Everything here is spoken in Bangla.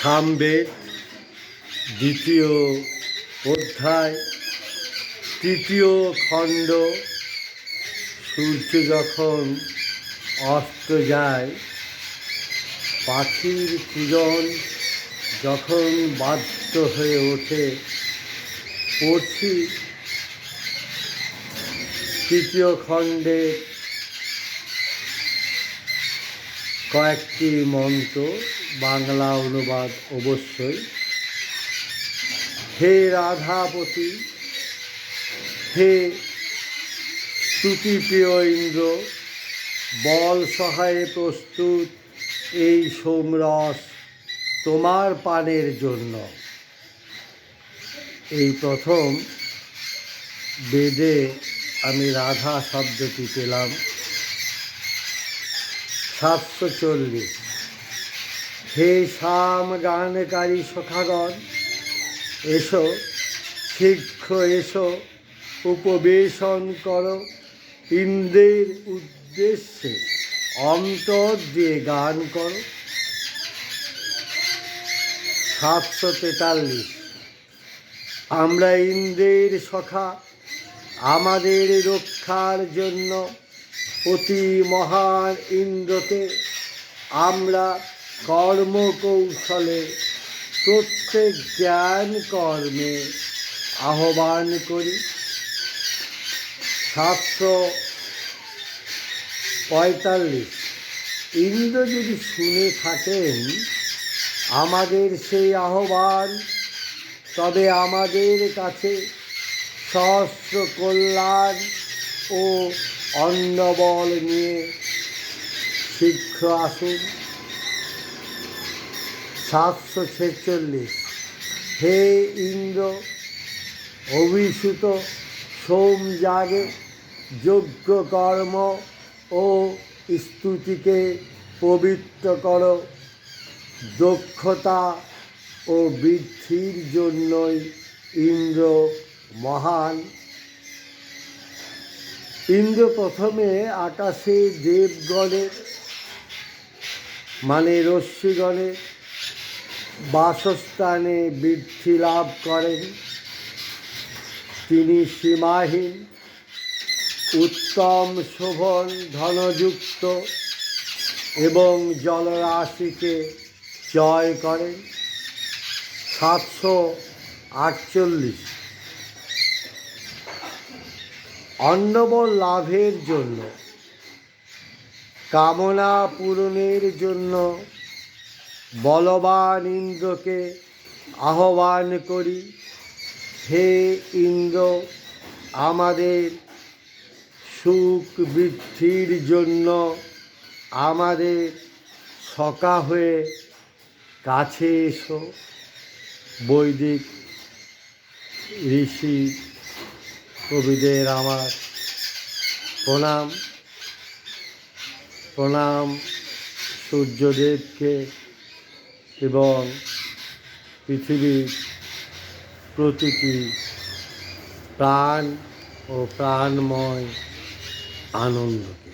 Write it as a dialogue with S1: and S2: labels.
S1: সামবেদ দ্বিতীয় অধ্যায় তৃতীয় খণ্ড। সূর্য যখন অস্ত যায়, পাখির কুজন যখন বাধ্য হয়ে ওঠে, পড়ছি তৃতীয় খণ্ডে কয়েকটি মন্ত্র, বাংলা অনুবাদ অবশ্যই। হে রাধাপতি, হে স্তুতিপ্রিয় ইন্দ্র, বল সহায়ে প্রস্তুত এই সোমরস তোমার পানের জন্য। এই প্রথম বেদে আমি রাধা শব্দটি পেলাম। 740। হে শ্যাম গানকারী সখাগণ, এসো শীঘ্র এসো, উপবেশন করো, ইন্দ্রের উদ্দেশ্যে অন্তর দিয়ে গান করো। 743। আমরা ইন্দ্রের সখা, আমাদের রক্ষার জন্য অতি মহান ইন্দ্রকে আমরা কর্মকৌশলে প্রত্যেক জ্ঞান কর্মে আহ্বান করি। 745। ইন্দ্র যদি শুনে থাকেন আমাদের সেই আহ্বান, তবে আমাদের কাছে সহস্র কল্যাণ ও অন্নবল নিয়ে শীঘ্র আসুন। 746। হে ইন্দ্র, অভিষিত সোমযাগে যজ্ঞ কর্ম ও স্তুতিকে পবিত্র করো। দক্ষতা ও বৃদ্ধির জন্যই ইন্দ্র মহান। ইন্দ্র প্রথমে আকাশে দেবগণের মানে রশ্মিগণের বাসস্থানে বৃদ্ধি লাভ করেন। তিনি সীমাহীন উত্তম শোভন ধনযুক্ত এবং জলরাশিকে জয় করেন। 748। অন্নবল লাভের জন্য, কামনা পূরণের জন্য বলবান ইন্দ্রকে আহ্বান করি। হে ইন্দ্র, আমাদের সুখ বৃদ্ধির জন্য আমাদের সখা হয়ে কাছে এসো। বৈদিক ঋষি কবিদের আমার প্রণাম। প্রণাম সূর্যদেবকে এবং পৃথিবীর প্রতিটি প্রাণ ও প্রাণময় আনন্দকে।